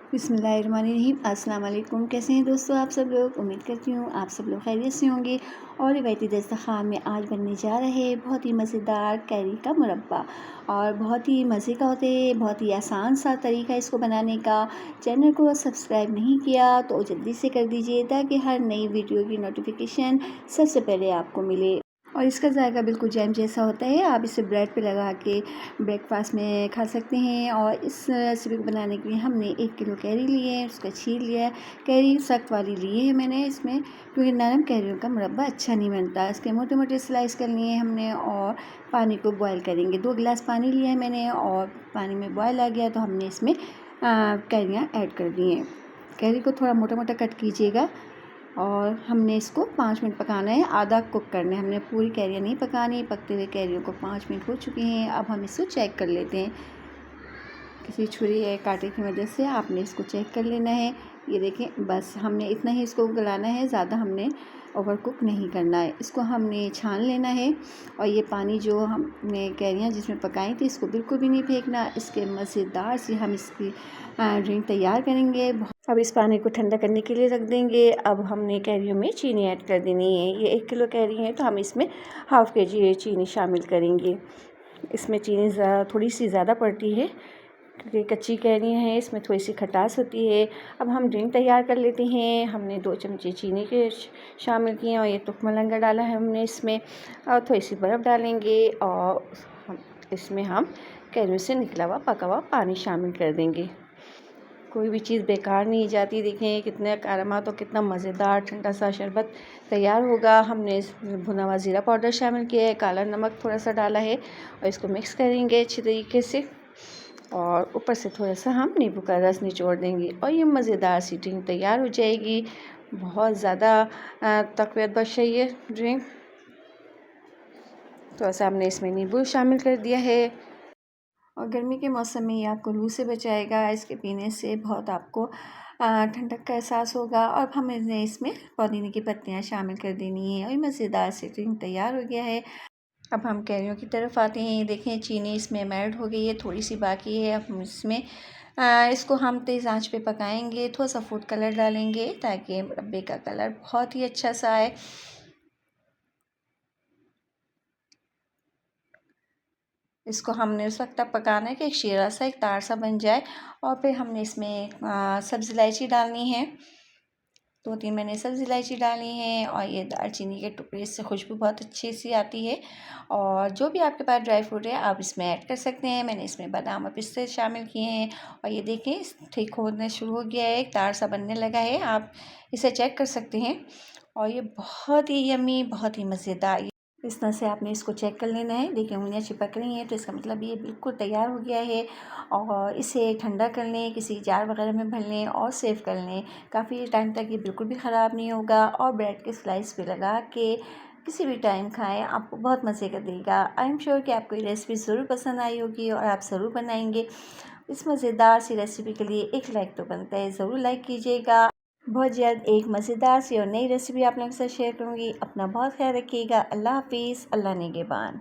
बिस्मिल्लाहिर्रहमानिर्रहीम। अस्सलाम वालेकुम। कैसे हैं दोस्तों आप सब लोग? उम्मीद करती हूँ आप सब लोग खैरियत से होंगे। और रिवायती दस्तरख़्वान में आज बनने जा रहे बहुत ही मज़ेदार कैरी का मुरब्बा, और बहुत ही मज़े का होता है। बहुत ही आसान सा तरीका है इसको बनाने का। चैनल को सब्सक्राइब नहीं किया तो जल्दी से कर दीजिए ताकि हर नई वीडियो की नोटिफिकेशन सबसे पहले आपको मिले। और इसका ज़ायका बिल्कुल जैम जैसा होता है। आप इसे ब्रेड पे लगा के ब्रेकफास्ट में खा सकते हैं। और इस रेसिपी को बनाने के लिए हमने 1 किलो कैरी लिए है, उसका छील लिया है। कैरी सख्त वाली ली है मैंने इसमें, क्योंकि नरम कैरियों का मुरब्बा अच्छा नहीं बनता। इसके मोटे मोटे स्लाइस कर लिए हैं हमने और पानी को बॉयल करेंगे। 2 गिलास पानी लिया है मैंने और पानी में बॉयल आ गया तो हमने इसमें कैरियाँ ऐड कर दी हैं। कैरी को थोड़ा मोटा मोटा कट कीजिएगा और हमने इसको 5 मिनट पकाना है, आधा कुक करना है। हमने पूरी कैरियाँ नहीं पकानी। पकते हुए कैरियों को 5 मिनट हो चुके हैं। अब हम इसको चेक कर लेते हैं। किसी छुरी या कांटे की मदद से आपने इसको चेक कर लेना है। ये देखें, बस हमने इतना ही इसको गलाना है, ज़्यादा हमने ओवर कुक नहीं करना है। इसको हमने छान लेना है। और ये पानी जो हमने कैरियाँ जिसमें पकाई थी इसको बिल्कुल भी नहीं फेंकना। इसके मज़ेदार से हम इसकी ड्रिंक तैयार करेंगे। अब इस पानी को ठंडा करने के लिए रख देंगे। अब हमने कैरियों में चीनी ऐड कर देनी है। ये 1 किलो कैरी है तो हम इसमें हाफ़ kg चीनी शामिल करेंगे। इसमें चीनी थोड़ी सी ज़्यादा पड़ती है क्योंकि कच्ची कैरियाँ हैं, इसमें थोड़ी सी खटास होती है। अब हम ड्रिंक तैयार कर लेते हैं। हमने 2 चमचे चीनी के शामिल किए और ये तुख मलंगा डाला है हमने इसमें, और थोड़ी सी बर्फ़ डालेंगे और इसमें हम कैरियों से निकला हुआ पका हुआ पानी शामिल कर देंगे। कोई भी चीज़ बेकार नहीं जाती। देखें कितने कारामात और कितना मज़ेदार ठंडा सा शरबत तैयार होगा। हमने भुना हुआ ज़ीरा पाउडर शामिल किया है, काला नमक थोड़ा सा डाला है और इसको मिक्स करेंगे अच्छी तरीके से। और ऊपर से थोड़ा सा हम नींबू का रस निचोड़ देंगे और ये मज़ेदार सी ड्रिंक तैयार हो जाएगी। बहुत ज़्यादा तक़वियत बख्श है ये ड्रिंक। थोड़ा सा हमने इसमें नींबू शामिल कर दिया है और गर्मी के मौसम में ये आपको लू से बचाएगा। इसके पीने से बहुत आपको ठंडक का एहसास होगा। और हमने इसमें पुदीने की पत्तियाँ शामिल कर देनी है और ये मज़ेदार से ड्रिंक तैयार हो गया है। अब हम कैरियों की तरफ आते हैं। देखें चीनी इसमें मेल्ट हो गई है, थोड़ी सी बाकी है। अब हम इसमें इसको हम तेज़ आंच पे पकाएंगे। थोड़ा सा फूड कलर डालेंगे ताकि मुरब्बे का कलर बहुत ही अच्छा सा आए। इसको हमने उस वक्त तक पकाना है कि एक शीरा सा, एक तार सा बन जाए। और फिर हमने इसमें सब्ज़ इलायची डालनी है। 2-3 मैंने सब्ज़ इलायची डाली हैं और ये दालचीनी के टुकड़े, इससे खुशबू बहुत अच्छी सी आती है। और जो भी आपके पास ड्राई फ्रूट है आप इसमें ऐड कर सकते हैं। मैंने इसमें बादाम और पिस्ते शामिल किए हैं। और ये देखें ठीक होना शुरू हो गया है, एक तार सा बनने लगा है। आप इसे चेक कर सकते हैं। और ये बहुत ही यम्मी, बहुत ही मज़ेदार, इस तरह से आपने इसको चेक कर लेना है। देखिए उंगलियाँ चिपक रही हैं तो इसका मतलब ये बिल्कुल तैयार हो गया है। और इसे ठंडा कर लें, किसी जार वगैरह में भर लें और सेव कर लें। काफ़ी टाइम तक ये बिल्कुल भी ख़राब नहीं होगा। और ब्रेड के स्लाइस पे लगा के किसी भी टाइम खाएं, आपको बहुत मज़े का देगा। आई एम श्योर कि आपको ये रेसिपी ज़रूर पसंद आई होगी और आप ज़रूर बनाएंगे। इस मज़ेदार सी रेसिपी के लिए एक लाइक तो बनता है, ज़रूर लाइक कीजिएगा। बहुत जल्द एक मज़ेदार सी और नई रेसिपी आप लोगों के साथ शेयर करूँगी। अपना बहुत ख्याल रखिएगा। अल्लाह हाफ़िज़। अल्लाह निगहबान।